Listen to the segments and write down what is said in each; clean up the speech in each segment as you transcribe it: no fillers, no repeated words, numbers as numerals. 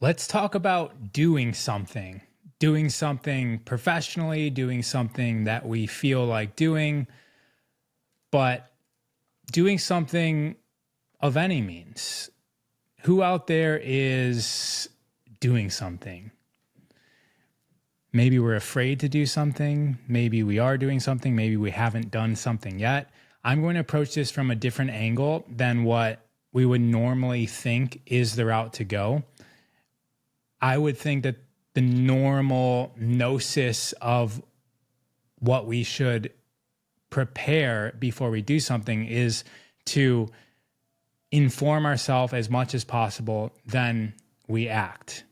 Let's talk about doing something professionally, doing something that we feel like doing, but doing something of any means. Who out there is doing something? Maybe we're afraid to do something. Maybe we are doing something. Maybe we haven't done something yet. I'm going to approach this from a different angle than what we would normally think is the route to go. I would think that the normal gnosis of what we should prepare before we do something is to inform ourselves as much as possible, then we act.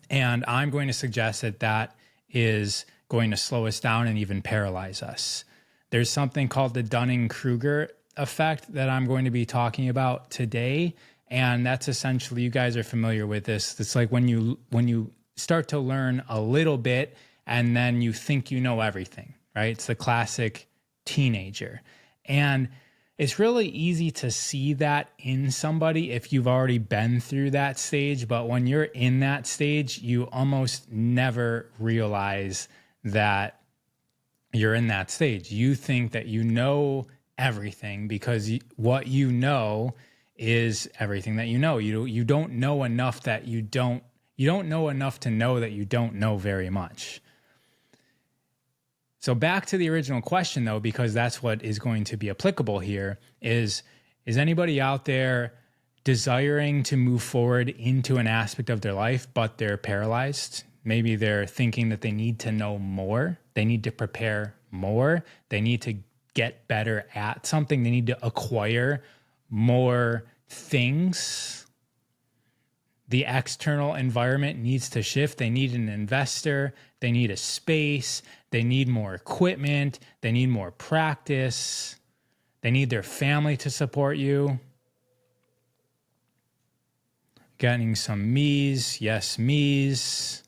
And I'm going to suggest that that is going to slow us down and even paralyze us. There's something called the Dunning-Kruger effect that I'm going to be talking about today. And that's essentially, you guys are familiar with this. It's like when you start to learn a little bit and then you think you know everything, right? It's the classic teenager. And it's really easy to see that in somebody if you've already been through that stage. But when you're in that stage, you almost never realize that you're in that stage. You think that you know everything because what you know is everything that you know. You don't know enough that you don't know enough to know that you don't know very much. So back to the original question though, because that's what is going to be applicable here, is anybody out there desiring to move forward into an aspect of their life, but they're paralyzed? Maybe they're thinking that they need to know more. They need to prepare more. They need to get better at something. They need to acquire more things. The external environment needs to shift. They need an investor. They need a space. They need more equipment. They need more practice. They need their family to support you. Getting some me's, yes, me's.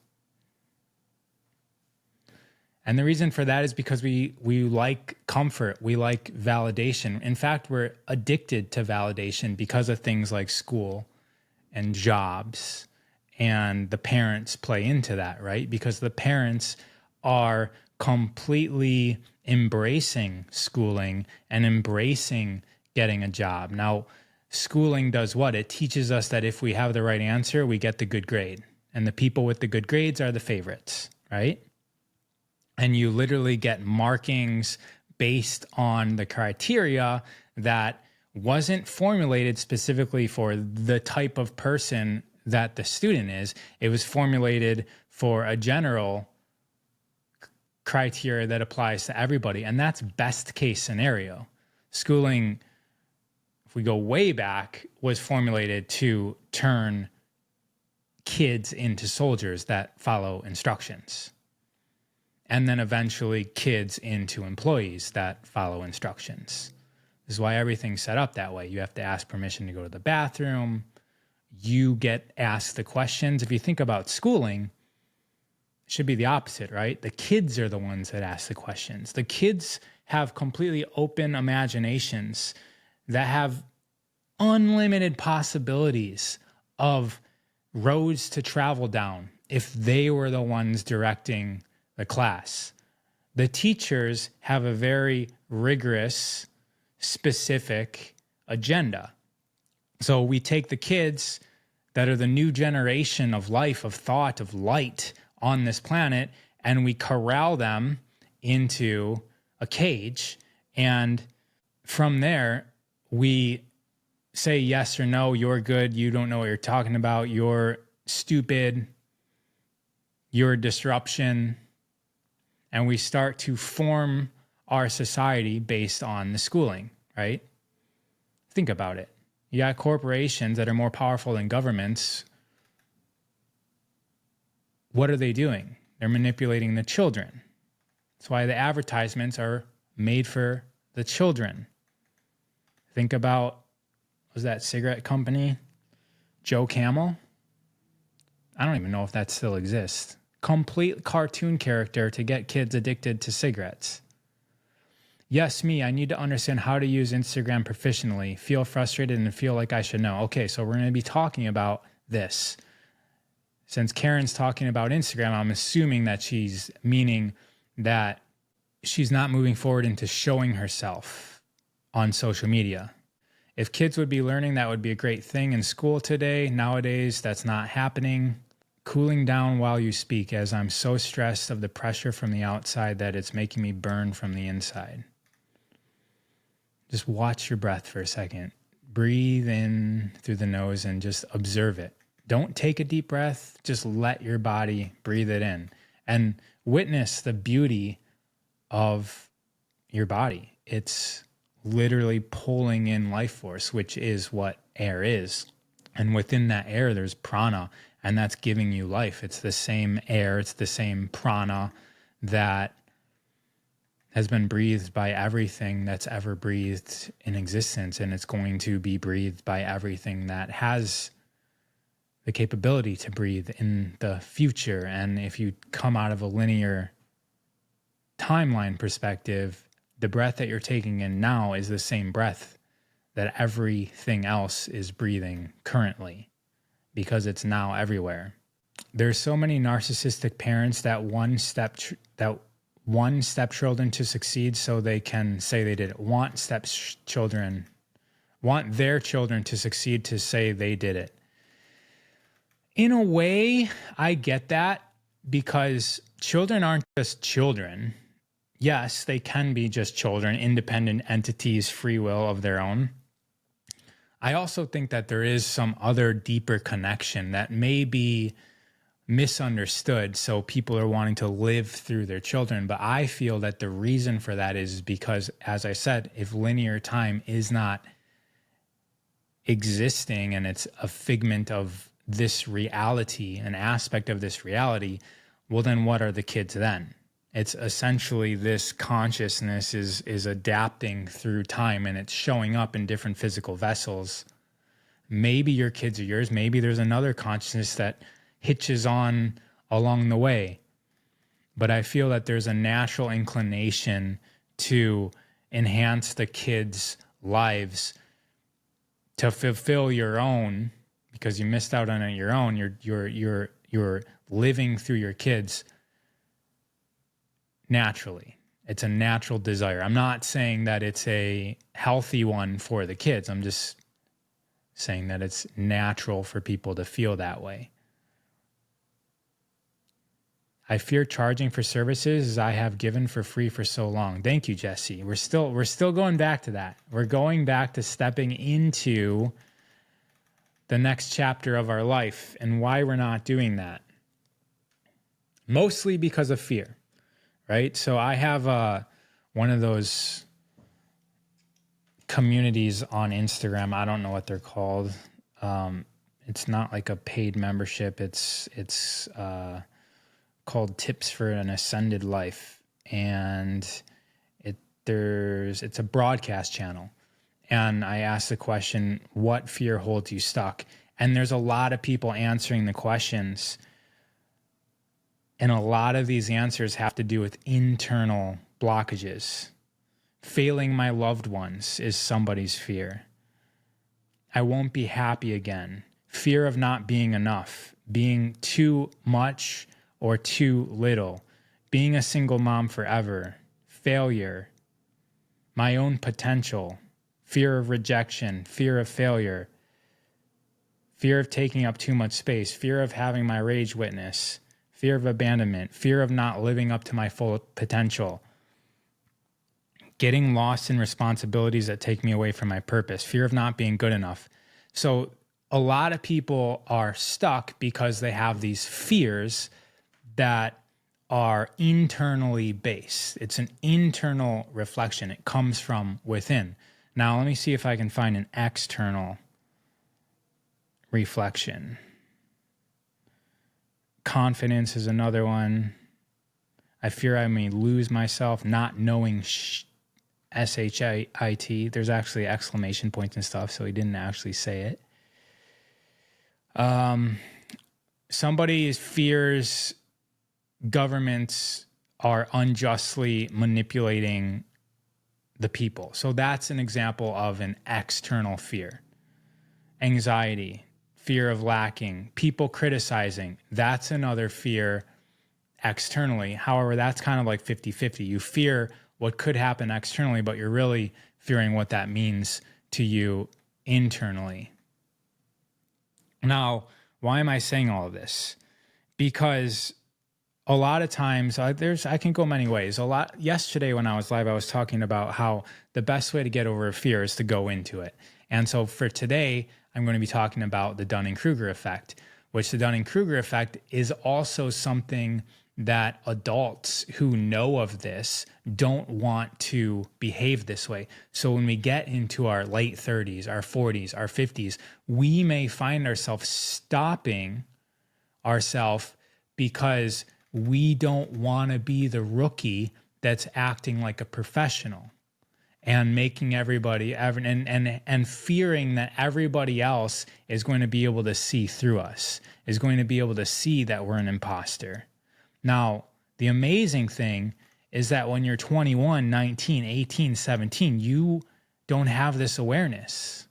And the reason for that is because we like comfort. We like validation. In fact, we're addicted to validation because of things like school and jobs, and the parents play into that, right? Because the parents are completely embracing schooling and embracing getting a job. Now, schooling does what? It teaches us that if we have the right answer, we get the good grade. And the people with the good grades are the favorites, right? And you literally get markings based on the criteria that wasn't formulated specifically for the type of person that the student is. It was formulated for a general criteria that applies to everybody. And that's best case scenario. Schooling, if we go way back, was formulated to turn kids into soldiers that follow instructions. And then eventually kids into employees that follow instructions. This is why everything's set up that way. You have to ask permission to go to the bathroom. You get asked the questions. If you think about schooling, it should be the opposite, right? The kids are the ones that ask the questions. The kids have completely open imaginations that have unlimited possibilities of roads to travel down if they were the ones directing the class. The teachers have a very rigorous, specific agenda. So we take the kids that are the new generation of life, of thought, of light on this planet, and we corral them into a cage. And from there, we say yes or no, you're good, you don't know what you're talking about, you're stupid, you're a disruption. And we start to form our society based on the schooling, right? Think about it. You got corporations that are more powerful than governments. What are they doing? They're manipulating the children. That's why the advertisements are made for the children. Think about, was that cigarette company, Joe Camel? I don't even know if that still exists. Complete cartoon character to get kids addicted to cigarettes. Yes, me, I need to understand how to use Instagram proficiently, feel frustrated and feel like I should know. Okay, so we're going to be talking about this. Since Karen's talking about Instagram, I'm assuming that she's meaning that she's not moving forward into showing herself on social media. If kids would be learning, that would be a great thing in school today. Nowadays, that's not happening. Cooling down while you speak, as I'm so stressed of the pressure from the outside that it's making me burn from the inside. Just watch your breath for a second. Breathe in through the nose and just observe it. Don't take a deep breath. Just let your body breathe it in and witness the beauty of your body. It's literally pulling in life force, which is what air is. And within that air, there's prana, and that's giving you life. It's the same air, it's the same prana that has been breathed by everything that's ever breathed in existence, and it's going to be breathed by everything that has the capability to breathe in the future. And if you come out of a linear timeline perspective, the breath that you're taking in now is the same breath that everything else is breathing currently, because it's now everywhere. There's so many narcissistic parents that one step children to succeed so they can say they did it. Want their children to succeed to say they did it. In a way, I get that, because children aren't just children. Yes, they can be just children, independent entities, free will of their own. I also think that there is some other deeper connection that may be misunderstood. So people are wanting to live through their children. But I feel that the reason for that is because, as I said, if linear time is not existing and it's a figment of this reality, an aspect of this reality, well, then what are the kids then? It's essentially this consciousness is adapting through time, and it's showing up in different physical vessels. Maybe your kids are yours. Maybe there's another consciousness that hitches on along the way. But I feel that there's a natural inclination to enhance the kids' lives to fulfill your own, because you missed out on it your own. You're living through your kids naturally. It's a natural desire. I'm not saying that it's a healthy one for the kids. I'm just saying that it's natural for people to feel that way. I fear charging for services I have given for free for so long. Thank you, Jesse. We're still going back to that. We're going back to stepping into the next chapter of our life and why we're not doing that. Mostly because of fear, right? So I have one of those communities on Instagram. I don't know what they're called. It's not like a paid membership. It's called Tips for an Ascended Life, and it's a broadcast channel. And I asked the question, what fear holds you stuck? And there's a lot of people answering the questions. And a lot of these answers have to do with internal blockages. Failing my loved ones is somebody's fear. I won't be happy again. Fear of not being enough, being too much or too little, being a single mom forever, failure, my own potential, fear of rejection, fear of failure, fear of taking up too much space, fear of having my rage witness, fear of abandonment, fear of not living up to my full potential, getting lost in responsibilities that take me away from my purpose, fear of not being good enough. So a lot of people are stuck because they have these fears that are internally based. It's an internal reflection. It comes from within. Now, let me see if I can find an external reflection. Confidence is another one. I fear I may lose myself, not knowing S-H-I-T. There's actually exclamation points and stuff, so he didn't actually say it. Somebody fears governments are unjustly manipulating the people. So that's an example of an external fear. Anxiety, fear of lacking, people criticizing. That's another fear externally. However, that's kind of like 50-50. You fear what could happen externally, but you're really fearing what that means to you internally. Now, why am I saying all of this? Because a lot of times I can go many ways. Yesterday when I was live, I was talking about how the best way to get over a fear is to go into it. And so for today, I'm going to be talking about the Dunning-Kruger effect, which the Dunning-Kruger effect is also something that adults who know of this don't want to behave this way. So when we get into our late 30s, our 40s, our 50s, we may find ourselves stopping ourselves because we don't want to be the rookie that's acting like a professional and making everybody and fearing that everybody else is going to be able to see through us, is going to be able to see that we're an imposter. Now, the amazing thing is that when you're 21, 19, 18, 17, you don't have this awareness.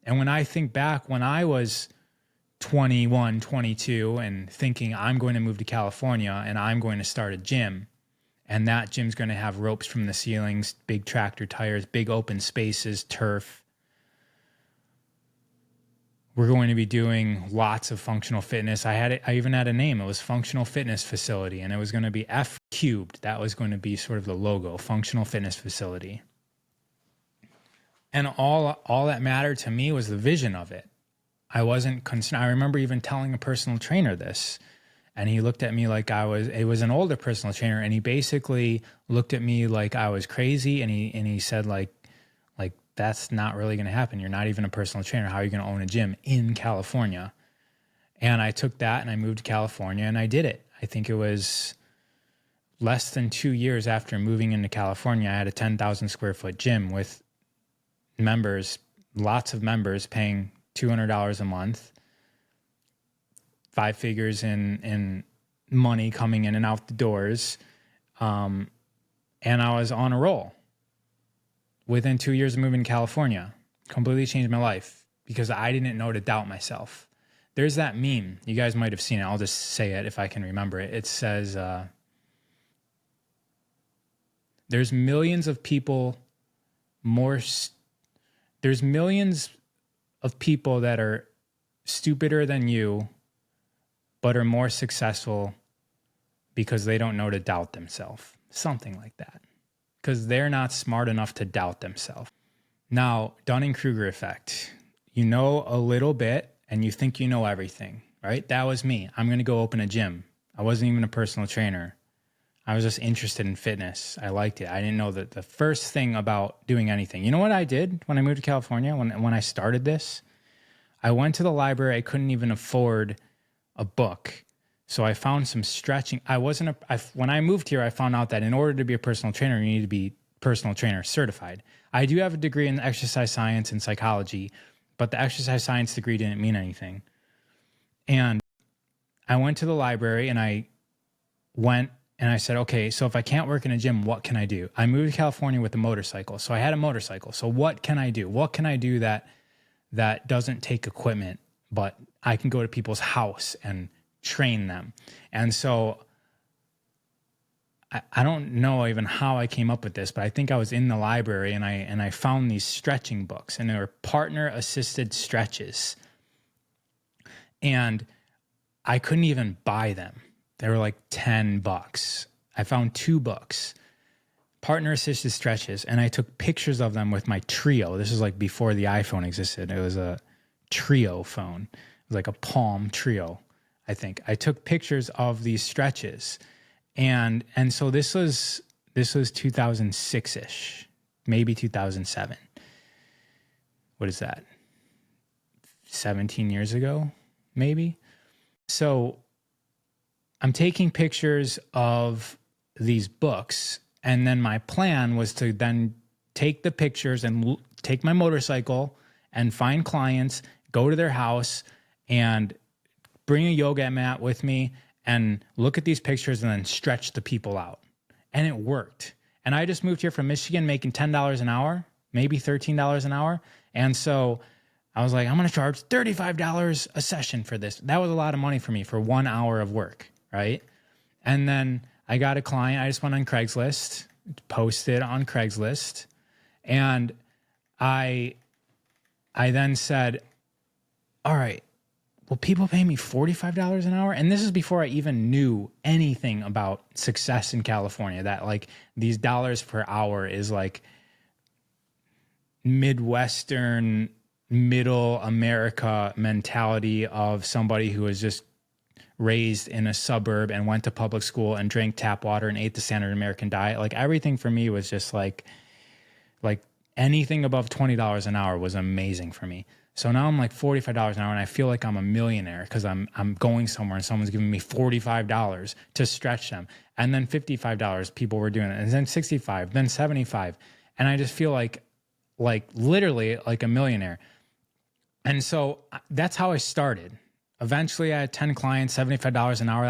And when I think back when I was 21, 22 and thinking I'm going to move to California and I'm going to start a gym, and that gym's going to have ropes from the ceilings, big tractor tires, big open spaces, turf. We're going to be doing lots of functional fitness. I even had a name. It was Functional Fitness Facility, and it was going to be F cubed. That was going to be sort of the logo, Functional Fitness Facility. And all that mattered to me was the vision of it. I wasn't concerned. I remember even telling a personal trainer this, and he looked at me like it was an older personal trainer, and he basically looked at me like I was crazy, and he said like that's not really going to happen. You're not even a personal trainer. How are you going to own a gym in California? And I took that and I moved to California and I did it. I think it was less than 2 years after moving into California, I had a 10,000 square foot gym with members, lots of members paying $200 a month, 5 figures in money coming in and out the doors. And I was on a roll. Within 2 years of moving to California, completely changed my life because I didn't know to doubt myself. There's that meme. You guys might have seen it. I'll just say it if I can remember it. It says, there's millions of people there's millions of people that are stupider than you, but are more successful because they don't know to doubt themselves. Something like that. Because they're not smart enough to doubt themselves. Now, Dunning-Kruger effect. You know a little bit and you think you know everything, right? That was me. I'm going to go open a gym. I wasn't even a personal trainer. I was just interested in fitness. I liked it. I didn't know that the first thing about doing anything. You know what I did when I moved to California? When I started this, I went to the library. I couldn't even afford a book. So I found some stretching. When I moved here, I found out that in order to be a personal trainer, you need to be personal trainer certified. I do have a degree in exercise science and psychology, but the exercise science degree didn't mean anything. And I went to the library and I said, okay, so if I can't work in a gym, what can I do? I moved to California with a motorcycle. So I had a motorcycle. So what can I do? What can I do that doesn't take equipment, but I can go to people's house and train them? And so I don't know even how I came up with this, but I think I was in the library and I found these stretching books, and they were partner assisted stretches. And I couldn't even buy them. They were like $10. I found 2 books, partner assisted stretches, and I took pictures of them with my Trio. This was like before the iPhone existed. It was a Trio phone. It was like a Palm Trio, I think. I took pictures of these stretches. And so this was 2006-ish, maybe 2007. What is that? 17 years ago, maybe? So I'm taking pictures of these books, and then my plan was to then take the pictures and take my motorcycle and find clients, go to their house, and bring a yoga mat with me and look at these pictures and then stretch the people out. And it worked. And I just moved here from Michigan making $10 an hour, maybe $13 an hour. And so I was like, I'm going to charge $35 a session for this. That was a lot of money for me for 1 hour of work, right? And then I got a client. I just went on Craigslist, posted on Craigslist, and I then said, all right, will people pay me $45 an hour? And this is before I even knew anything about success in California, that like these dollars per hour is like Midwestern, middle America mentality of somebody who was just raised in a suburb and went to public school and drank tap water and ate the standard American diet. Like everything for me was just like anything above $20 an hour was amazing for me. So now I'm like $45 an hour and I feel like I'm a millionaire because I'm going somewhere and someone's giving me $45 to stretch them. And then $55 people were doing it. And then $65, then $75. And I just feel like literally like a millionaire. And so that's how I started. Eventually I had 10 clients, $75 an hour.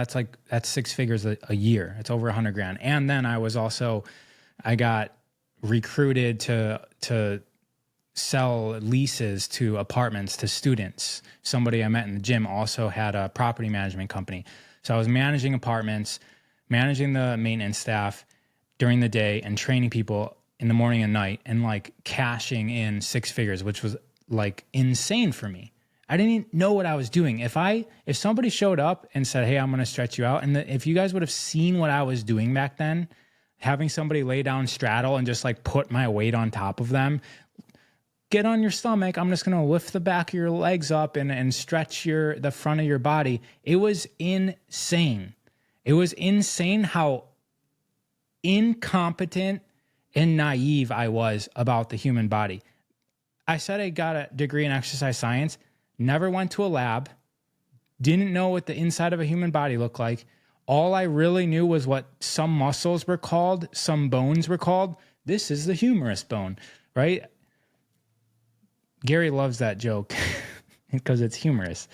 That's six figures a year. It's over $100,000. And then I got recruited to sell leases to apartments to students. Somebody I met in the gym also had a property management company. So I was managing apartments, managing the maintenance staff during the day and training people in the morning and night and like cashing in six figures, which was like insane for me. I didn't even know what I was doing. If somebody showed up and said, hey, I'm going to stretch you out. And if you guys would have seen what I was doing back then, having somebody lay down straddle and just like put my weight on top of them, get on your stomach. I'm just going to lift the back of your legs up and stretch the front of your body. It was insane. It was insane how incompetent and naive I was about the human body. I said I got a degree in exercise science, never went to a lab, didn't know what the inside of a human body looked like. All I really knew was what some muscles were called, some bones were called. This is the humerus bone, right? Gary loves that joke because it's humorous.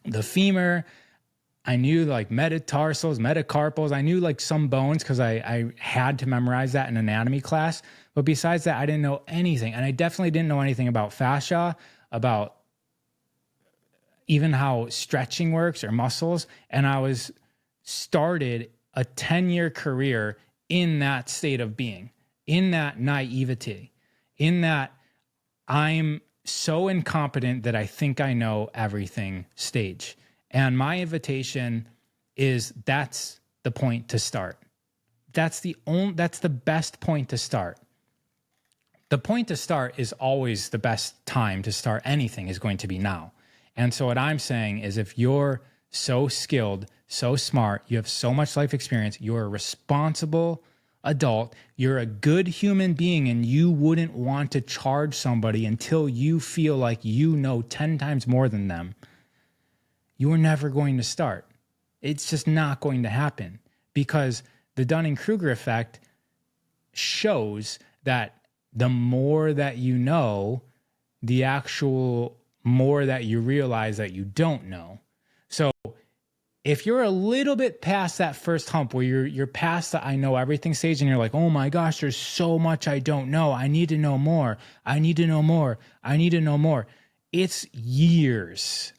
The femur, I knew like metatarsals, metacarpals. I knew like some bones because I had to memorize that in anatomy class. But besides that, I didn't know anything. And I definitely didn't know anything about fascia, about even how stretching works or muscles. And I started a 10-year career in that state of being, in that naivety, in that I'm so incompetent that I think I know everything stage. And my invitation is that's the point to start. That's the best point to start. The point to start is always the best time to start anything is going to be now. And so what I'm saying is if you're so skilled, so smart, you have so much life experience, you're a responsible adult, you're a good human being, and you wouldn't want to charge somebody until you feel like you know 10 times more than them, you're never going to start. It's just not going to happen because the Dunning-Kruger effect shows that the more that you know, the actual more that you realize that you don't know. So if you're a little bit past that first hump where you're past the I know everything stage and you're like, oh my gosh, there's so much I don't know. I need to know more. I need to know more. I need to know more. It's years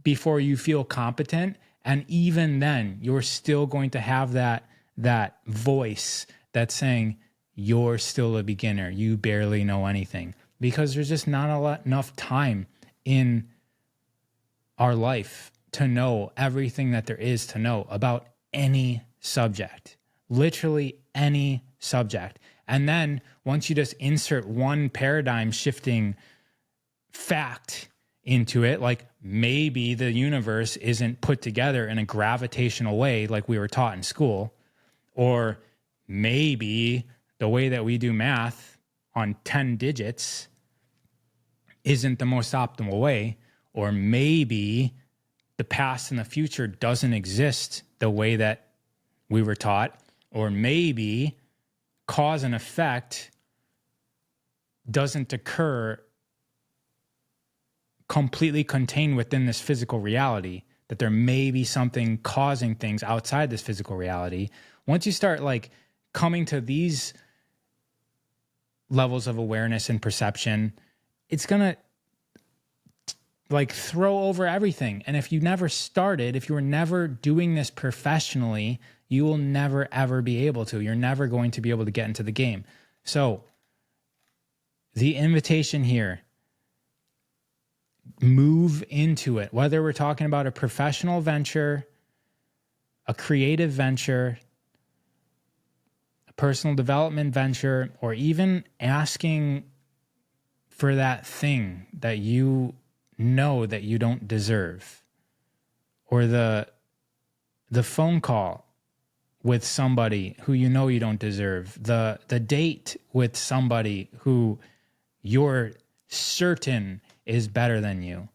before you feel competent. And even then, you're still going to have that voice that's saying, you're still a beginner. You barely know anything because there's just not enough time in our life to know everything that there is to know about any subject, literally any subject. And then once you just insert one paradigm shifting fact into it, like maybe the universe isn't put together in a gravitational way like we were taught in school, or maybe the way that we do math on 10 digits isn't the most optimal way, or maybe the past and the future doesn't exist the way that we were taught, or maybe cause and effect doesn't occur completely contained within this physical reality, that there may be something causing things outside this physical reality. Once you start like coming to these levels of awareness and perception, it's going to like throw over everything. And if you never started, if you were never doing this professionally, you will never, ever be able to. You're never going to be able to get into the game. So the invitation here, move into it. Whether we're talking about a professional venture, a creative venture, a personal development venture, or even asking for that thing that you know that you don't deserve, or the phone call with somebody who you know you don't deserve, the date with somebody who you're certain is better than you.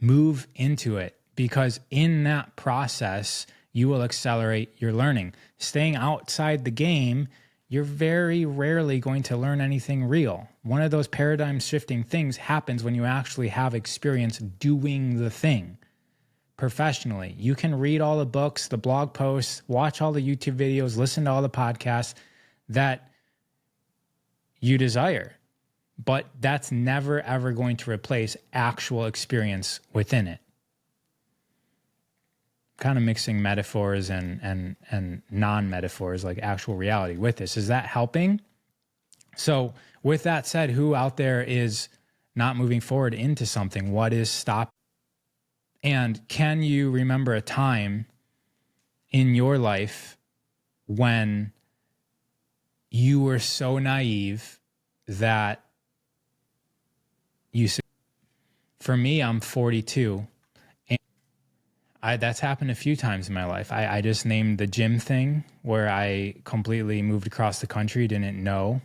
Move into it, because in that process, you will accelerate your learning. Staying outside the game, you're very rarely going to learn anything real. One of those paradigm shifting things happens when you actually have experience doing the thing professionally. You can read all the books, the blog posts, watch all the YouTube videos, listen to all the podcasts that you desire. But that's never, ever going to replace actual experience within it. Kind of mixing metaphors and non-metaphors, like actual reality with this. Is that helping? So with that said, who out there is not moving forward into something? What is stopping? And can you remember a time in your life when you were so naive that for me, I'm 42. And that's happened a few times in my life. I just named the gym thing where I completely moved across the country, didn't know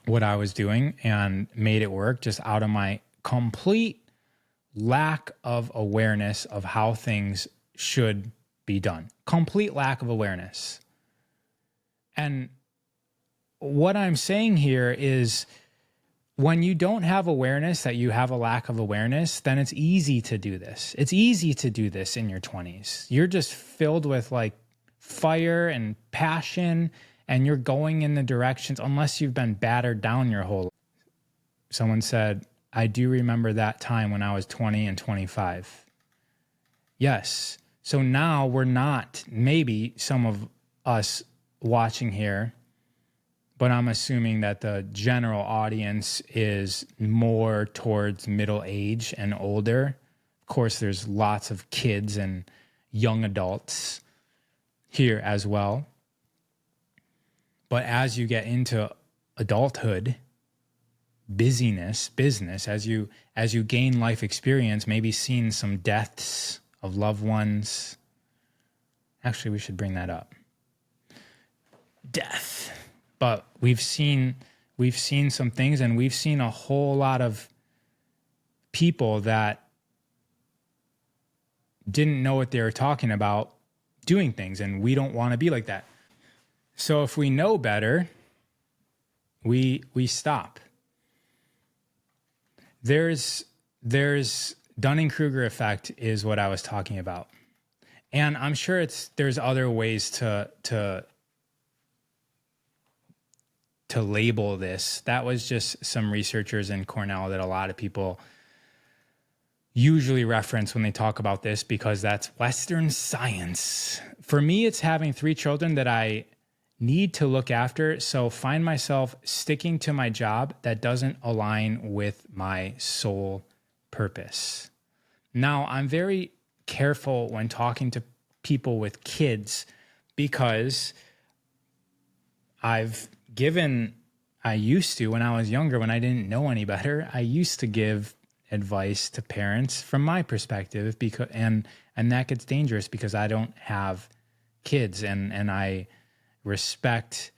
what I was doing, and made it work just out of my complete lack of awareness of how things should be done. Complete lack of awareness. And what I'm saying here is, when you don't have awareness that you have a lack of awareness, then it's easy to do this. It's easy to do this in your 20s. You're just filled with like fire and passion, and you're going in the directions, unless you've been battered down your whole life. Someone said, I do remember that time when I was 20 and 25. Yes. So now we're not, maybe some of us watching here, but I'm assuming that the general audience is more towards middle age and older. Of course, there's lots of kids and young adults here as well. But as you get into adulthood, business, as you gain life experience, maybe seeing some deaths of loved ones. Actually, we should bring that up. Death. But we've seen some things, and we've seen a whole lot of people that didn't know what they were talking about doing things, and we don't want to be like that. So if we know better, we stop. There's Dunning-Kruger effect is what I was talking about. And I'm sure there's other ways to label this. That was just some researchers in Cornell that a lot of people usually reference when they talk about this, because that's Western science. For me, it's having 3 children that I need to look after. So find myself sticking to my job that doesn't align with my sole purpose. Now, I'm very careful when talking to people with kids, because I used to, when I was younger, when I didn't know any better, I used to give advice to parents from my perspective, because and that gets dangerous because I don't have kids, and I respect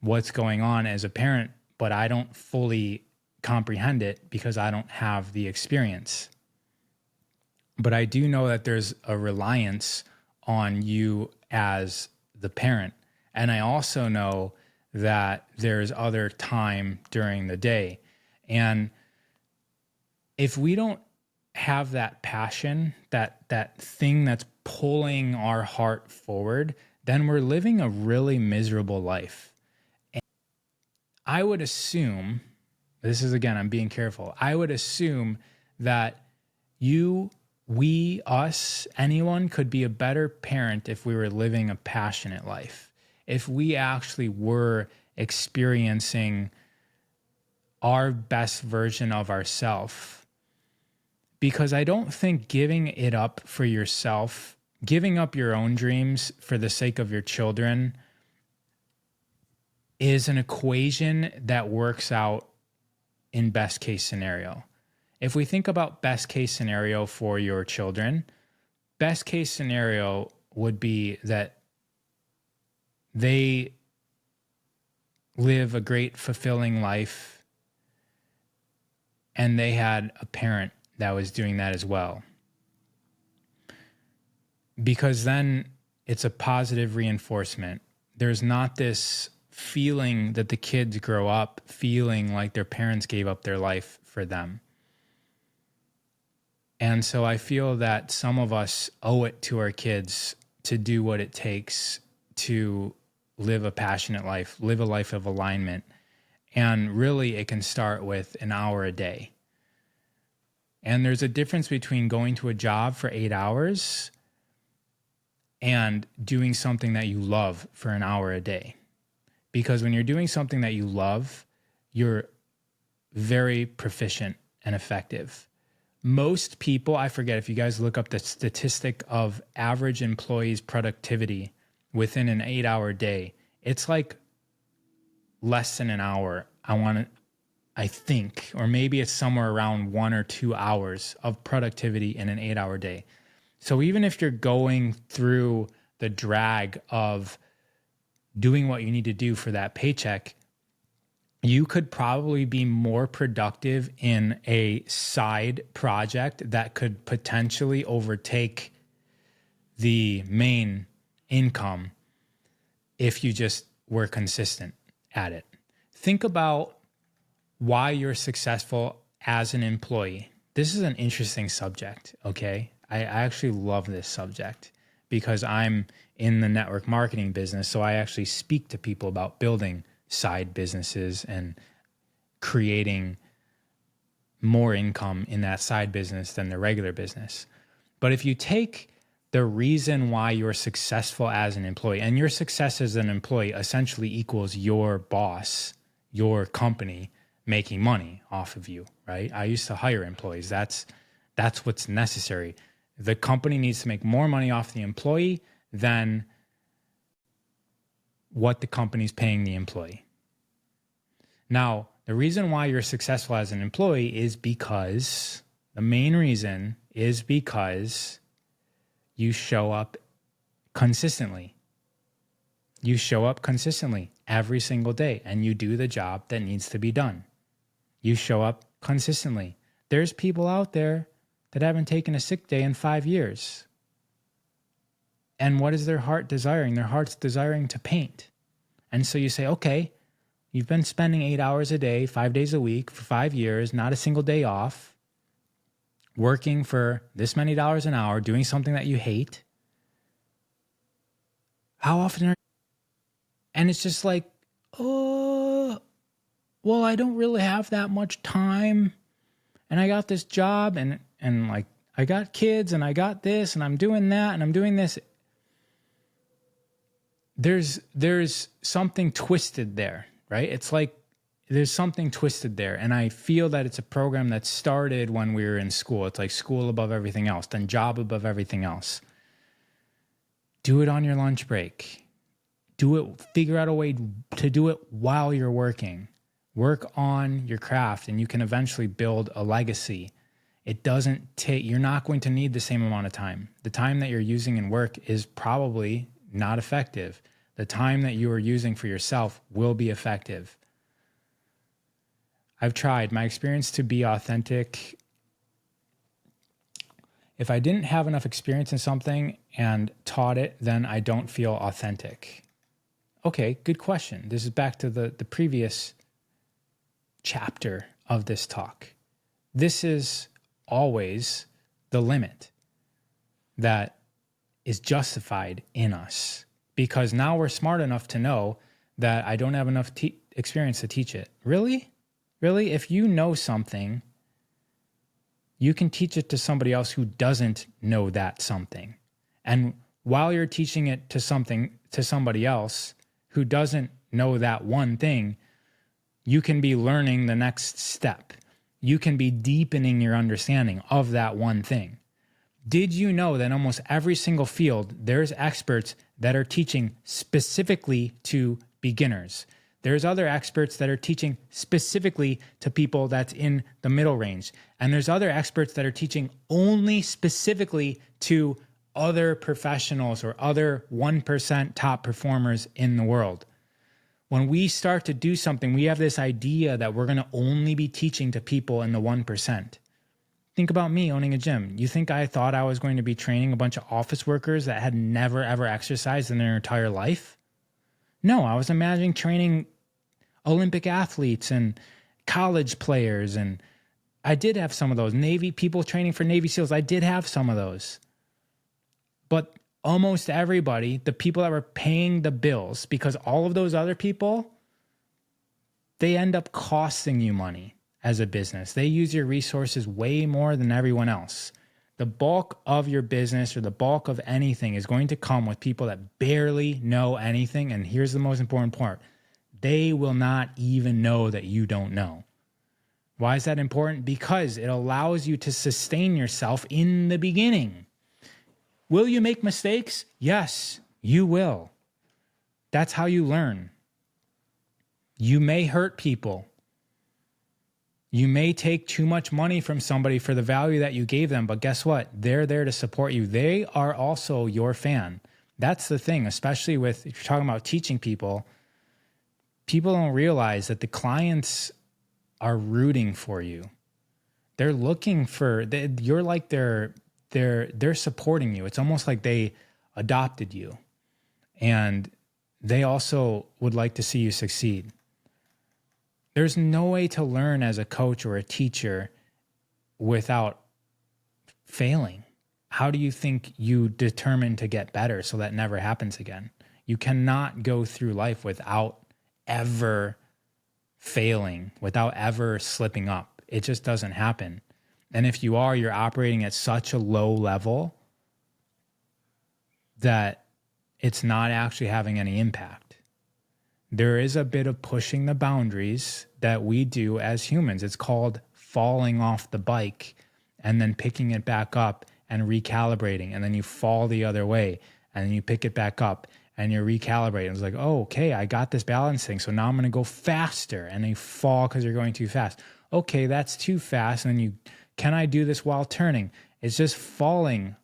what's going on as a parent, but I don't fully comprehend it because I don't have the experience. But I do know that there's a reliance on you as the parent. And I also know that there's other time during the day. And if we don't have that passion, that thing that's pulling our heart forward, then we're living a really miserable life. And I would assume this is, again, I'm being careful. I would assume that you, we, us, anyone could be a better parent if we were living a passionate life. If we actually were experiencing our best version of ourselves. Because I don't think giving it up for yourself, giving up your own dreams for the sake of your children is an equation that works out in best case scenario. If we think about best case scenario for your children, best case scenario would be that they live a great, fulfilling life and they had a parent that was doing that as well. Because then it's a positive reinforcement. There's not this feeling that the kids grow up feeling like their parents gave up their life for them. And so I feel that some of us owe it to our kids to do what it takes to live a passionate life, live a life of alignment. And really, it can start with an hour a day. And there's a difference between going to a job for 8 hours and doing something that you love for an hour a day. Because when you're doing something that you love, you're very proficient and effective. Most people, I forget if you guys look up the statistic of average employees' productivity within an 8-hour day, it's like less than an hour. I think, or maybe it's somewhere around 1 or 2 hours of productivity in an 8-hour day. So even if you're going through the drag of doing what you need to do for that paycheck, you could probably be more productive in a side project that could potentially overtake the main income if you just were consistent at it. Think about why you're successful as an employee. This is an interesting subject, okay? I actually love this subject because I'm in the network marketing business, so I actually speak to people about building side businesses and creating more income in that side business than the regular business. But if you take the reason why you're successful as an employee, and your success as an employee essentially equals your boss, your company, making money off of you, right? I used to hire employees. That's what's necessary. The company needs to make more money off the employee than what the company's paying the employee. Now, the reason why you're successful as an employee is because, the main reason is because you show up consistently. You show up consistently every single day and you do the job that needs to be done. You show up consistently. There's people out there that haven't taken a sick day in 5 years. And what is their heart desiring? Their heart's desiring to paint. And so you say, okay, you've been spending 8 hours a day, 5 days a week for 5 years, not a single day off, working for this many dollars an hour, doing something that you hate. How often are you? And it's just like, oh, well, I don't really have that much time. And I got this job and like I got kids and I got this and I'm doing that and I'm doing this. There's something twisted there, right? It's like there's something twisted there. And I feel that it's a program that started when we were in school. It's like school above everything else, then job above everything else. Do it on your lunch break. Do it, figure out a way to do it while you're working. Work on your craft and you can eventually build a legacy. It doesn't take, you're not going to need the same amount of time. The time that you're using in work is probably not effective. The time that you are using for yourself will be effective. I've tried my experience to be authentic. If I didn't have enough experience in something and taught it, then I don't feel authentic. Okay, good question. This is back to the previous chapter of this talk. This is always the limit that is justified in us because now we're smart enough to know that I don't have enough experience to teach it. Really? Really, if you know something, you can teach it to somebody else who doesn't know that something. And while you're teaching it to somebody else who doesn't know that one thing, you can be learning the next step. You can be deepening your understanding of that one thing. Did you know that in almost every single field, there's experts that are teaching specifically to beginners? There's other experts that are teaching specifically to people that's in the middle range. And there's other experts that are teaching only specifically to other professionals or other 1% top performers in the world. When we start to do something, we have this idea that we're going to only be teaching to people in the 1%. Think about me owning a gym. You think I thought I was going to be training a bunch of office workers that had never, ever exercised in their entire life? No, I was imagining training Olympic athletes and college players. And I did have some of those. Navy people training for Navy SEALs. I did have some of those. But almost everybody, the people that were paying the bills, because all of those other people, they end up costing you money as a business. They use your resources way more than everyone else. The bulk of your business or the bulk of anything is going to come with people that barely know anything. And here's the most important part. They will not even know that you don't know. Why is that important? Because it allows you to sustain yourself in the beginning. Will you make mistakes? Yes, you will. That's how you learn. You may hurt people. You may take too much money from somebody for the value that you gave them, but guess what? They're there to support you. They are also your fan. That's the thing, especially if you're talking about teaching people, people don't realize that the clients are rooting for you. They're looking for, you're like they're supporting you. It's almost like they adopted you. And they also would like to see you succeed. There's no way to learn as a coach or a teacher without failing. How do you think you determine to get better so that never happens again? You cannot go through life without ever failing, without ever slipping up. It just doesn't happen. And if you are, you're operating at such a low level that it's not actually having any impact. There is a bit of pushing the boundaries that we do as humans. It's called falling off the bike and then picking it back up and recalibrating. And then you fall the other way and then you pick it back up and you're recalibrating. It's like, oh, okay, I got this balance thing. So now I'm going to go faster. And then you fall because you're going too fast. Okay, that's too fast. And then can I do this while turning? It's just falling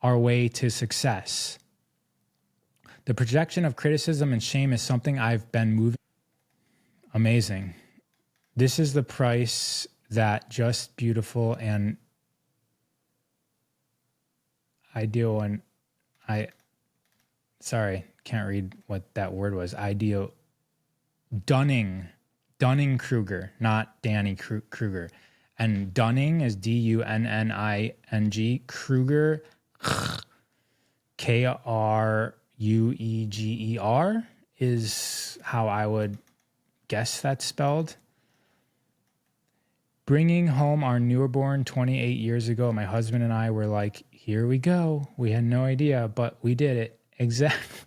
our way to success. The projection of criticism and shame is something I've been moving. Amazing. This is the price that just beautiful and ideal and can't read what that word was. Ideal. Dunning-Kruger, not Danny Kruger. And Dunning is Dunning, Kruger, Krueger is how I would guess that's spelled. Bringing home our newborn 28 years ago, my husband and I were like, here we go. We had no idea, but we did it. Exactly.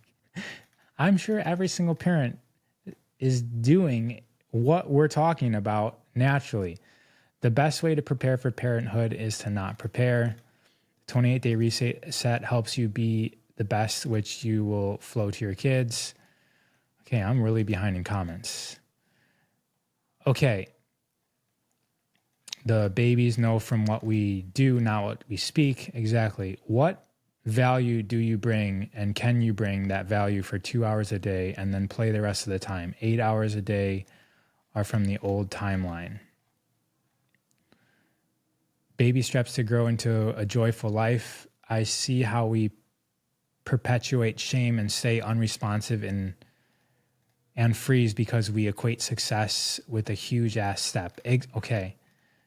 I'm sure every single parent is doing what we're talking about naturally. The best way to prepare for parenthood is to not prepare. 28-day reset helps you be the best, which you will flow to your kids. Okay, I'm really behind in comments. Okay. The babies know from what we do, not what we speak. Exactly. What value do you bring, and can you bring that value for 2 hours a day and then play the rest of the time? 8 hours a day are from the old timeline. Baby steps to grow into a joyful life. I see how we perpetuate shame and stay unresponsive and freeze because we equate success with a huge ass step. Okay.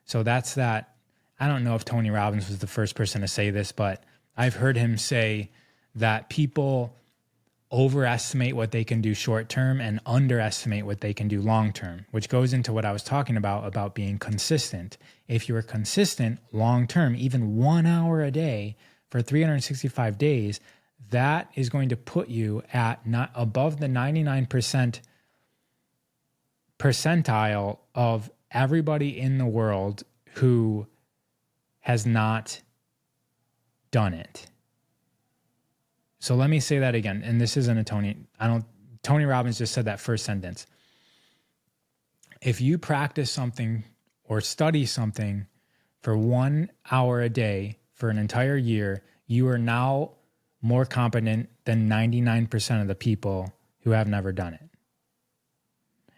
So that's that. I don't know if Tony Robbins was the first person to say this, but I've heard him say that people overestimate what they can do short term and underestimate what they can do long term, which goes into what I was talking about being consistent. If you're consistent long term, even 1 hour a day for 365 days, that is going to put you at not above the 99% percentile of everybody in the world who has not done it. So let me say that again. And this isn't a Tony Robbins just said that first sentence. If you practice something or study something for 1 hour a day for an entire year, you are now more competent than 99% of the people who have never done it.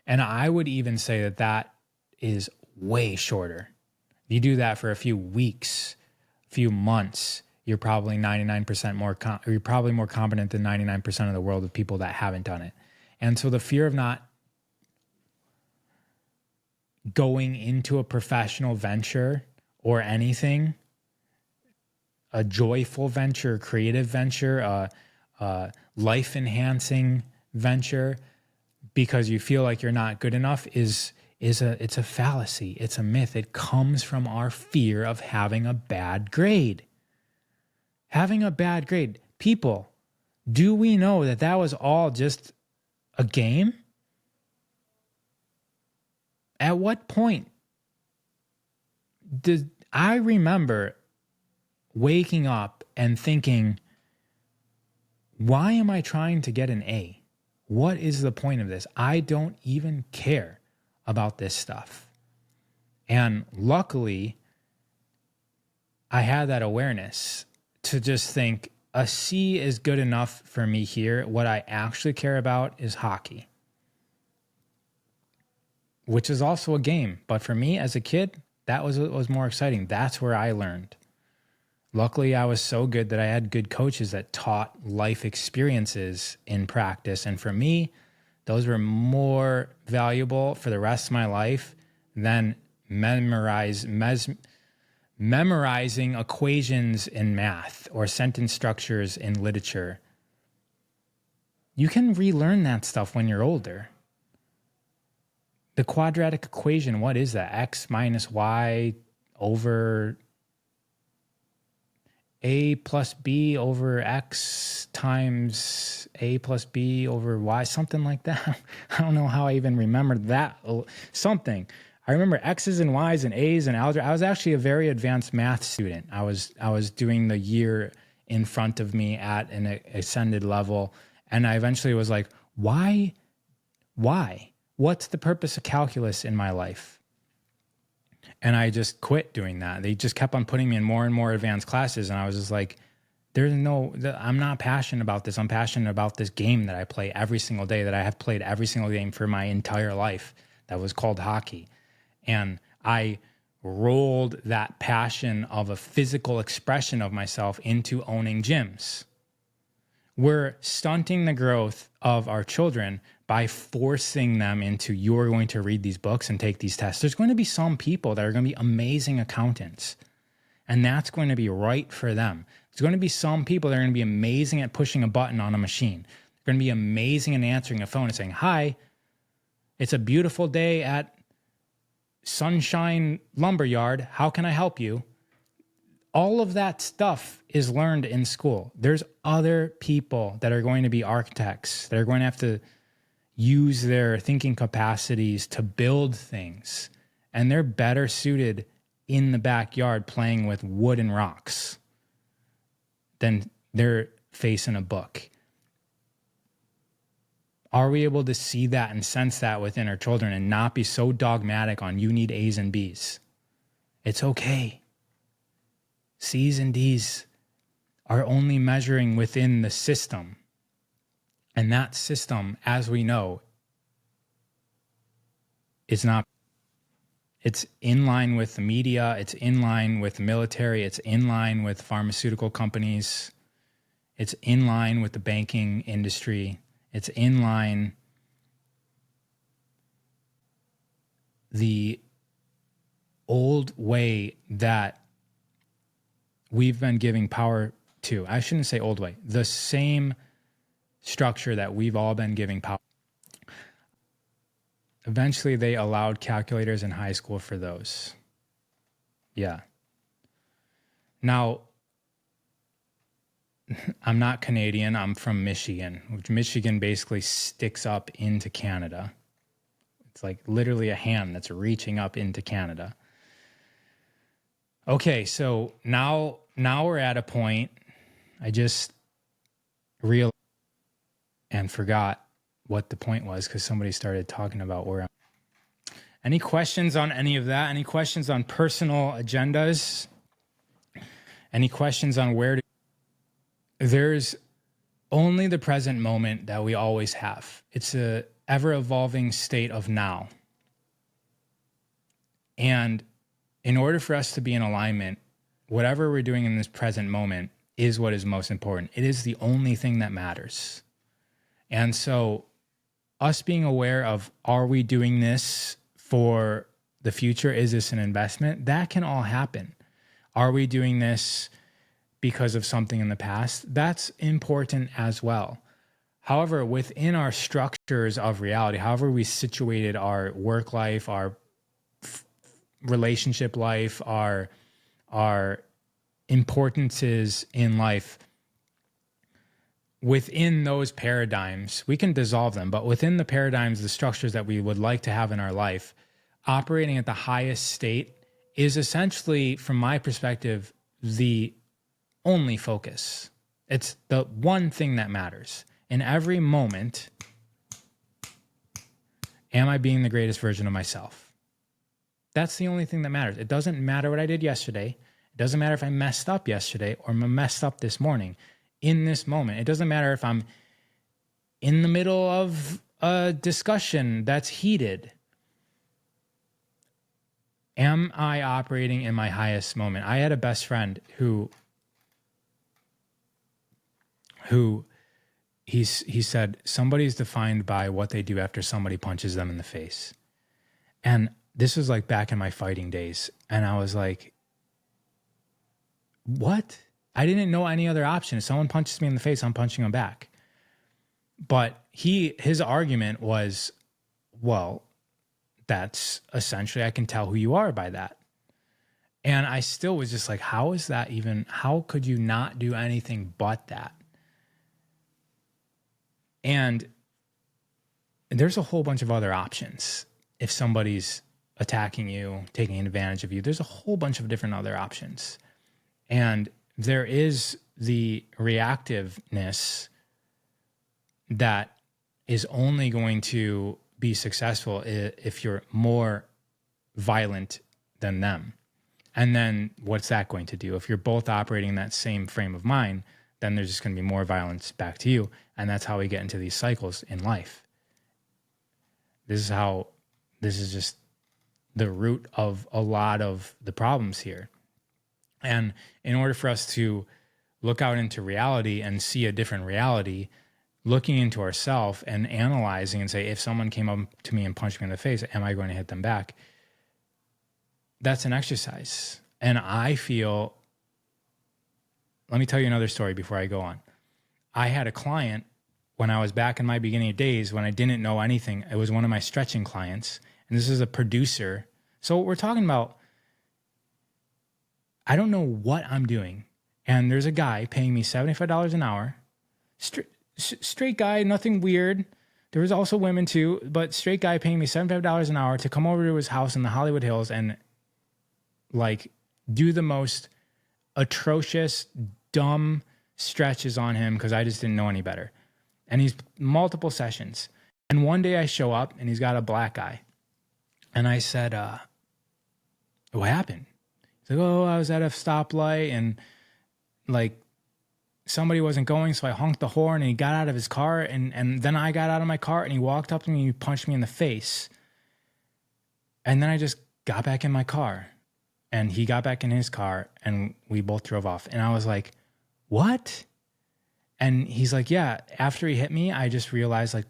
And I would even say that that is way shorter. If you do that for a few weeks, a few months, you're probably 99% more, you're probably more competent than 99% of the world of people that haven't done it. And so the fear of not going into a professional venture or anything, a joyful venture, creative venture, a life-enhancing venture, because you feel like you're not good enough it's a fallacy. It's a myth. It comes from our fear of having a bad grade. Having a bad grade. People, do we know that that was all just a game? At what point did I remember waking up and thinking, why am I trying to get an A? What is the point of this? I don't even care about this stuff. And luckily, I had that awareness to just think a C is good enough for me here. What I actually care about is hockey, which is also a game. But for me as a kid, that was what was more exciting. That's where I learned. Luckily, I was so good that I had good coaches that taught life experiences in practice. And for me, those were more valuable for the rest of my life than memorizing equations in math or sentence structures in literature. You can relearn that stuff when you're older. The quadratic equation, what is that? X minus y over A plus B over X times A plus B over Y, something like that. I don't know how I even remembered that. Something. I remember X's and Y's and A's and algebra. I was actually a very advanced math student. I was doing the year in front of me at an ascended level. And I eventually was like, why? What's the purpose of calculus in my life? And I just quit doing that. They just kept on putting me in more and more advanced classes. And I was just like, I'm not passionate about this. I'm passionate about this game that I play every single day, that I have played every single game for my entire life, that was called hockey. And I rolled that passion of a physical expression of myself into owning gyms. We're stunting the growth of our children by forcing them into, you're going to read these books and take these tests. There's going to be some people that are going to be amazing accountants, and that's going to be right for them. There's going to be some people that are going to be amazing at pushing a button on a machine. They're going to be amazing at answering a phone and saying, hi, it's a beautiful day at Sunshine Lumberyard. How can I help you? All of that stuff is learned in school. There's other people that are going to be architects. They're going to have to use their thinking capacities to build things. And they're better suited in the backyard playing with wood and rocks than their face in a book. Are we able to see that and sense that within our children and not be so dogmatic on you need A's and B's? It's okay. C's and D's are only measuring within the system. And that system, as we know, is not. It's in line with the media. It's in line with the military. It's in line with pharmaceutical companies. It's in line with the banking industry. It's in line. The old way that we've been giving power to, I shouldn't say old way, the same structure that we've all been giving power. Eventually, they allowed calculators in high school for those. Yeah. Now, I'm not Canadian. I'm from Michigan, which Michigan basically sticks up into Canada. It's like literally a hand that's reaching up into Canada. Okay, so now we're at a point. I just realized and forgot what the point was because somebody started talking about where I'm. Any questions on any of that? Any questions on personal agendas? Any questions on where to? There's only the present moment that we always have. It's a ever-evolving state of now. And in order for us to be in alignment, whatever we're doing in this present moment is what is most important. It is the only thing that matters. And so us being aware of, are we doing this for the future? Is this an investment? That can all happen. Are we doing this because of something in the past? That's important as well. However, within our structures of reality, however we situated our work life, our relationship life, our importances in life, within those paradigms, we can dissolve them, but within the paradigms, the structures that we would like to have in our life, operating at the highest state is essentially, from my perspective, the only focus. It's the one thing that matters. In every moment, am I being the greatest version of myself? That's the only thing that matters. It doesn't matter what I did yesterday. It doesn't matter if I messed up yesterday or messed up this morning. In this moment, it doesn't matter if I'm in the middle of a discussion that's heated. Am I operating in my highest moment? I had a best friend who he said, somebody's defined by what they do after somebody punches them in the face. And this was like back in my fighting days. And I was like, what? I didn't know any other option. If someone punches me in the face, I'm punching them back. But his argument was, well, that's essentially, I can tell who you are by that. And I still was just like, how is that even, how could you not do anything but that? And there's a whole bunch of other options. If somebody's attacking you, taking advantage of you, there's a whole bunch of different other options. And there is the reactiveness that is only going to be successful if you're more violent than them. And then what's that going to do? If you're both operating in that same frame of mind, then there's just going to be more violence back to you. And that's how we get into these cycles in life. This is just the root of a lot of the problems here. And in order for us to look out into reality and see a different reality, looking into ourselves and analyzing and say, if someone came up to me and punched me in the face, am I going to hit them back? That's an exercise. And I feel, let me tell you another story before I go on. I had a client when I was back in my beginning days when I didn't know anything. It was one of my stretching clients. And this is a producer. So we're talking about, I don't know what I'm doing. And there's a guy paying me $75 an hour. Straight guy, nothing weird. There was also women too, but straight guy paying me $75 an hour to come over to his house in the Hollywood Hills and like do the most atrocious, dumb stretches on him because I just didn't know any better. And he's multiple sessions. And one day I show up and he's got a black eye. And I said, what happened? He's like, oh, I was at a stoplight and like somebody wasn't going. So I honked the horn and he got out of his car. And then I got out of my car and he walked up to me and he punched me in the face. And then I just got back in my car and he got back in his car and we both drove off. And I was like, what? And he's like, yeah, after he hit me, I just realized like,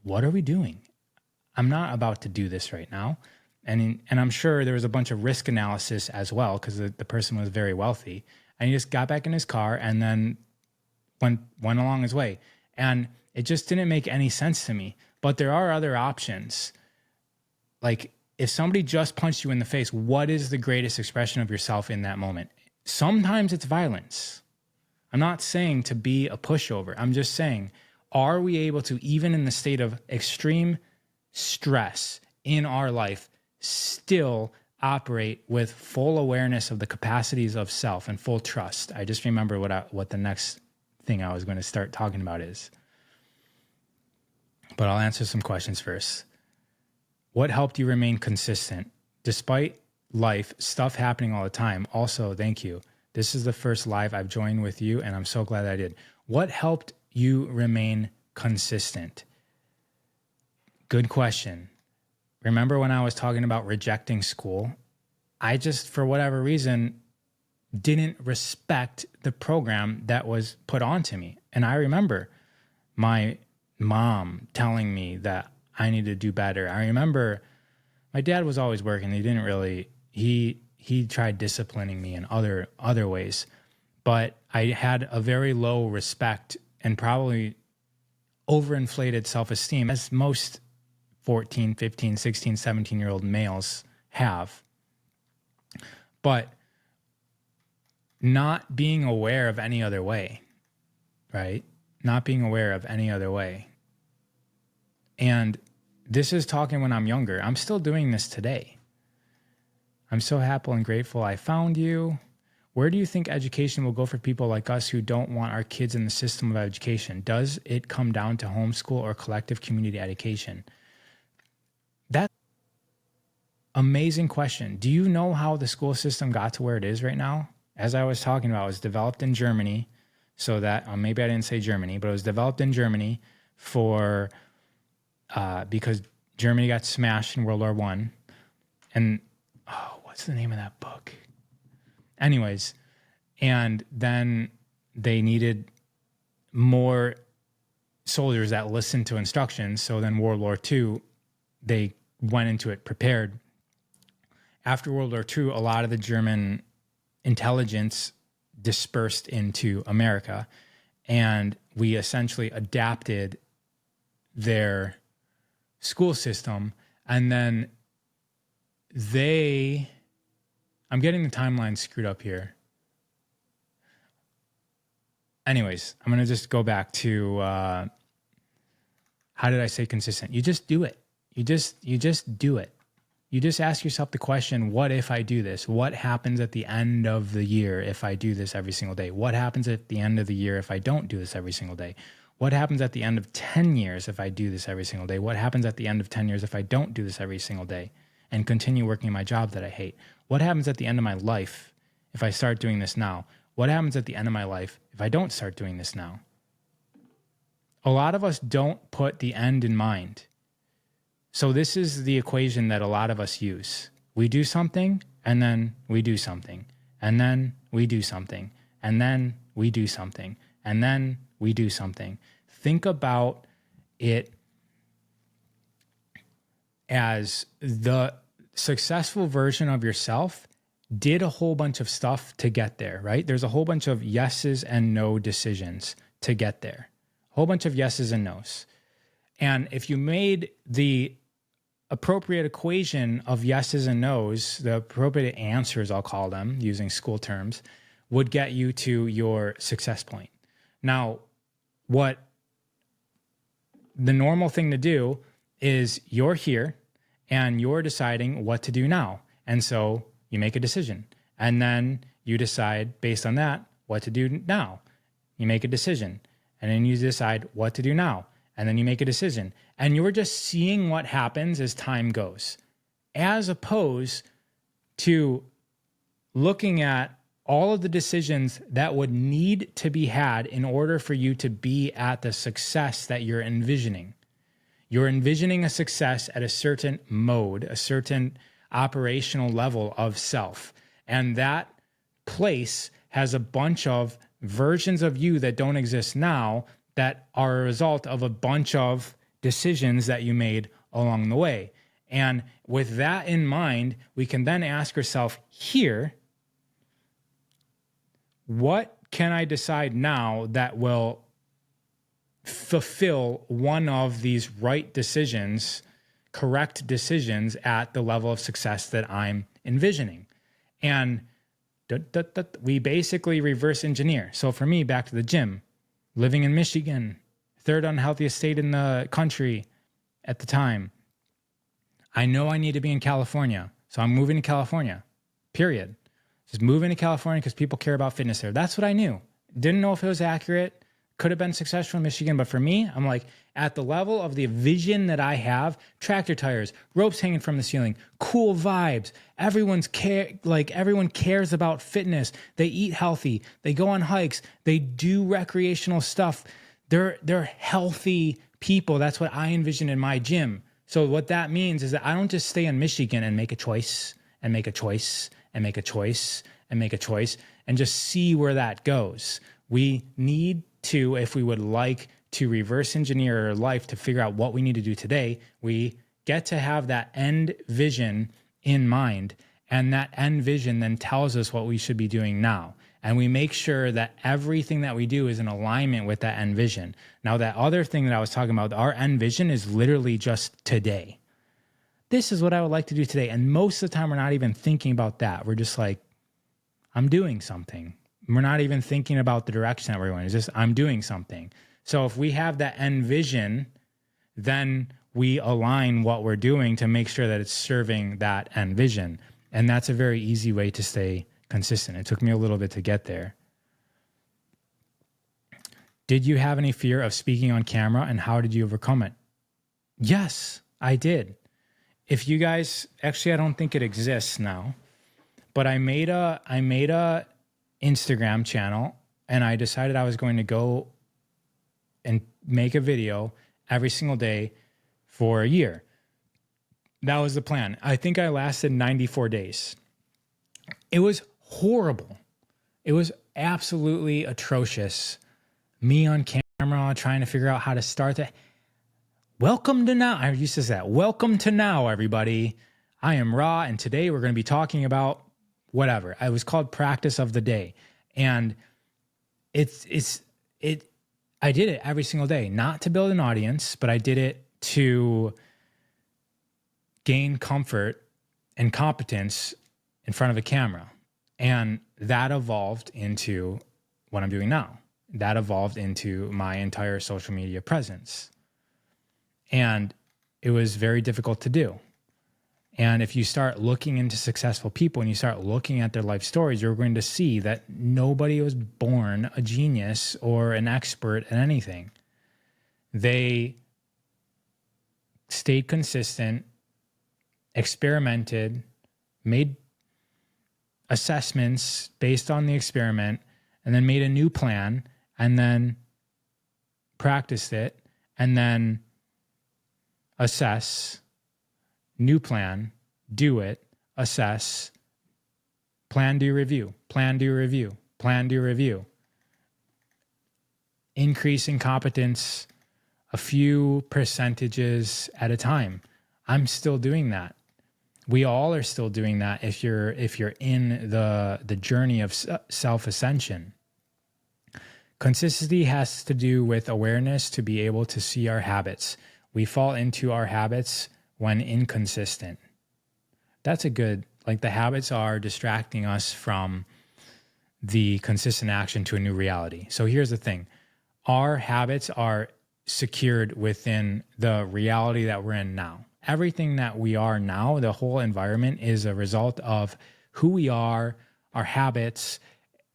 what are we doing? I'm not about to do this right now. And I'm sure there was a bunch of risk analysis as well because the person was very wealthy. And he just got back in his car and then went along his way. And it just didn't make any sense to me. But there are other options. Like if somebody just punched you in the face, what is the greatest expression of yourself in that moment? Sometimes it's violence. I'm not saying to be a pushover. I'm just saying, are we able to, even in the state of extreme stress in our life, still operate with full awareness of the capacities of self and full trust? I just remember what the next thing I was going to start talking about is. But I'll answer some questions first. What helped you remain consistent despite life stuff happening all the time? Also, thank you. This is the first live I've joined with you, and I'm so glad I did. What helped you remain consistent? Good question. Remember when I was talking about rejecting school? I just, for whatever reason, didn't respect the program that was put onto me. And I remember my mom telling me that I need to do better. I remember my dad was always working. He didn't really, he tried disciplining me in other ways, but I had a very low respect and probably overinflated self-esteem, as most 14, 15, 16, 17-year-old males have. But not being aware of any other way, right? Not being aware of any other way. And this is talking when I'm younger. I'm still doing this today. I'm so happy and grateful I found you. Where do you think education will go for people like us who don't want our kids in the system of education? Does it come down to homeschool or collective community education? That's an amazing question. Do you know how the school system got to where it is right now? As I was talking about, it was developed in Germany, so that, maybe I didn't say Germany, but it was developed in Germany because Germany got smashed in World War I. And, what's the name of that book? Anyways, and then they needed more soldiers that listened to instructions. So then World War II, they went into it prepared. After World War II, a lot of the German intelligence dispersed into America, and we essentially adapted their school system. And then I'm getting the timeline screwed up here. Anyways, I'm going to just go back to, how did I say consistent? You just do it. You just do it. You just ask yourself the question, what if I do this? What happens at the end of the year if I do this every single day? What happens at the end of the year if I don't do this every single day? What happens at the end of 10 years if I do this every single day? What happens at the end of 10 years if I don't do this every single day and continue working my job that I hate? What happens at the end of my life if I start doing this now? What happens at the end of my life if I don't start doing this now? A lot of us don't put the end in mind. So this is the equation that a lot of us use. We do something, and then we do something, and then we do something, and then we do something, and then we do something. Think about it as the successful version of yourself did a whole bunch of stuff to get there, right? There's a whole bunch of yeses and no decisions to get there. A whole bunch of yeses and nos. And if you made the appropriate equation of yeses and nos, the appropriate answers, I'll call them, using school terms, would get you to your success point. Now, what the normal thing to do is you're here and you're deciding what to do now. And so you make a decision. And then you decide based on that what to do now. You make a decision. And then you decide what to do now. And then you make a decision. And you're just seeing what happens as time goes, as opposed to looking at all of the decisions that would need to be had in order for you to be at the success that you're envisioning. You're envisioning a success at a certain mode, a certain operational level of self. And that place has a bunch of versions of you that don't exist now that are a result of a bunch of decisions that you made along the way. And with that in mind, we can then ask ourselves here, what can I decide now that will fulfill one of these correct decisions at the level of success that I'm envisioning. And we basically reverse engineer. So for me, back to the gym, living in Michigan, third unhealthiest state in the country at the time. I know I need to be in California. So I'm moving to California, period. Just moving to California because people care about fitness there. That's what I knew. Didn't know if it was accurate. Could have been successful in Michigan. But for me, I'm like, at the level of the vision that I have, tractor tires, ropes hanging from the ceiling, cool vibes. Everyone cares about fitness. They eat healthy. They go on hikes. They do recreational stuff. They're healthy people. That's what I envision in my gym. So what that means is that I don't just stay in Michigan and make a choice and make a choice and make a choice and make a choice and just see where that goes. We need to, if we would like to reverse engineer our life to figure out what we need to do today, we get to have that end vision in mind. And that end vision then tells us what we should be doing now. And we make sure that everything that we do is in alignment with that end vision. Now, that other thing that I was talking about, our end vision is literally just today. This is what I would like to do today. And most of the time, we're not even thinking about that. We're just like, I'm doing something. We're not even thinking about the direction that we're going. It's just, I'm doing something. So if we have that end vision, then we align what we're doing to make sure that it's serving that end vision. And that's a very easy way to stay consistent. It took me a little bit to get there. Did you have any fear of speaking on camera, and how did you overcome it? Yes, I did. If you guys, actually, I don't think it exists now, but I made a Instagram channel, and I decided I was going to go and make a video every single day for a year. That was the plan. I think I lasted 94 days. It was horrible. It was absolutely atrocious. Me on camera trying to figure out how to start that. Welcome to now. I used to say that. Welcome to now, everybody. I am Ra, and today we're going to be talking about whatever. It was called Practice of the Day. And I did it every single day, not to build an audience, but I did it to gain comfort and competence in front of a camera. And that evolved into what I'm doing now. That evolved into my entire social media presence. And it was very difficult to do. And if you start looking into successful people and you start looking at their life stories, you're going to see that nobody was born a genius or an expert at anything. They stayed consistent, experimented, made assessments based on the experiment, and then made a new plan, and then practiced it, and then assess, new plan, do it, assess, plan, do, review, plan, do, review, plan, do, review. Increasing competence a few percentages at a time. I'm still doing that. We all are still doing that if you're in the journey of self-ascension. Consistency has to do with awareness to be able to see our habits. We fall into our habits when inconsistent. That's a good, the habits are distracting us from the consistent action to a new reality. So here's the thing. Our habits are secured within the reality that we're in now. Everything that we are now, the whole environment is a result of who we are, our habits,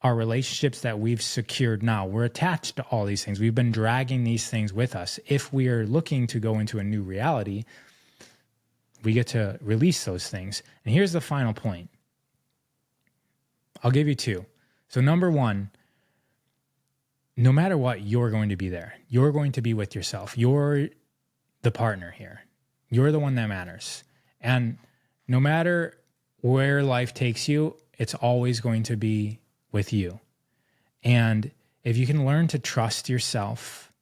our relationships that we've secured now. We're attached to all these things. We've been dragging these things with us. If we are looking to go into a new reality, we get to release those things. And here's the final point. I'll give you two. So number one, no matter what, you're going to be there. You're going to be with yourself. You're the partner here. You're the one that matters. And no matter where life takes you, it's always going to be with you. And if you can learn to trust yourself,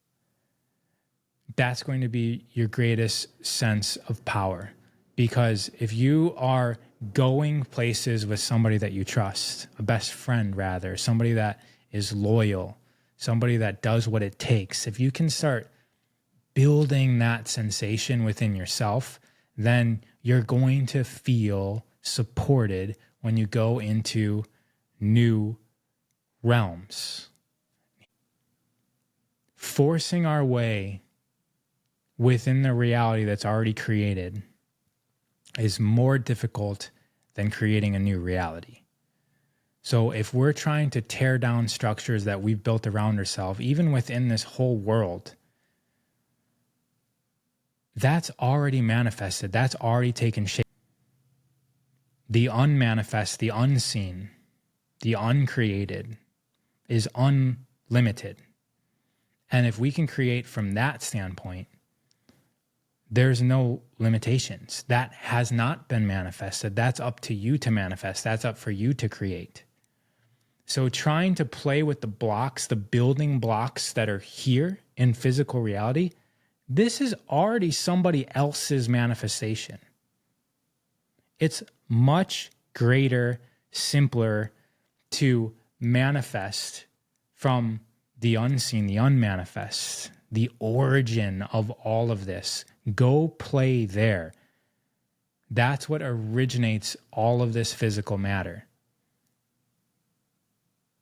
that's going to be your greatest sense of power. Because if you are going places with somebody that you trust, a best friend rather, somebody that is loyal, somebody that does what it takes, if you can start building that sensation within yourself, then you're going to feel supported when you go into new realms. Forcing our way within the reality that's already created is more difficult than creating a new reality. So if we're trying to tear down structures that we've built around ourselves, even within this whole world, that's already manifested. That's already taken shape. The unmanifest, the unseen, the uncreated is unlimited. And if we can create from that standpoint, there's no limitations. That has not been manifested. That's up to you to manifest. That's up for you to create. So trying to play with the blocks, the building blocks that are here in physical reality, this is already somebody else's manifestation. It's much greater, simpler to manifest from the unseen, the unmanifest, the origin of all of this. Go play there. That's what originates all of this physical matter.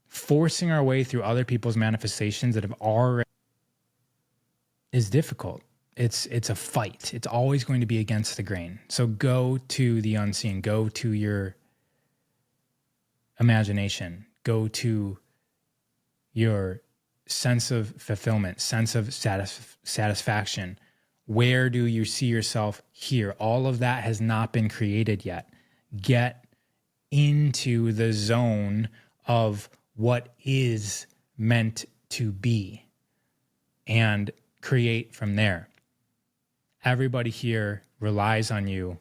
Forcing our way through other people's manifestations that have already is difficult. It's a fight. It's always going to be against the grain. So go to the unseen. Go to your imagination. Go to your sense of fulfillment, sense of satisfaction. Where do you see yourself here? All of that has not been created yet. Get into the zone of what is meant to be and create from there. Everybody here relies on you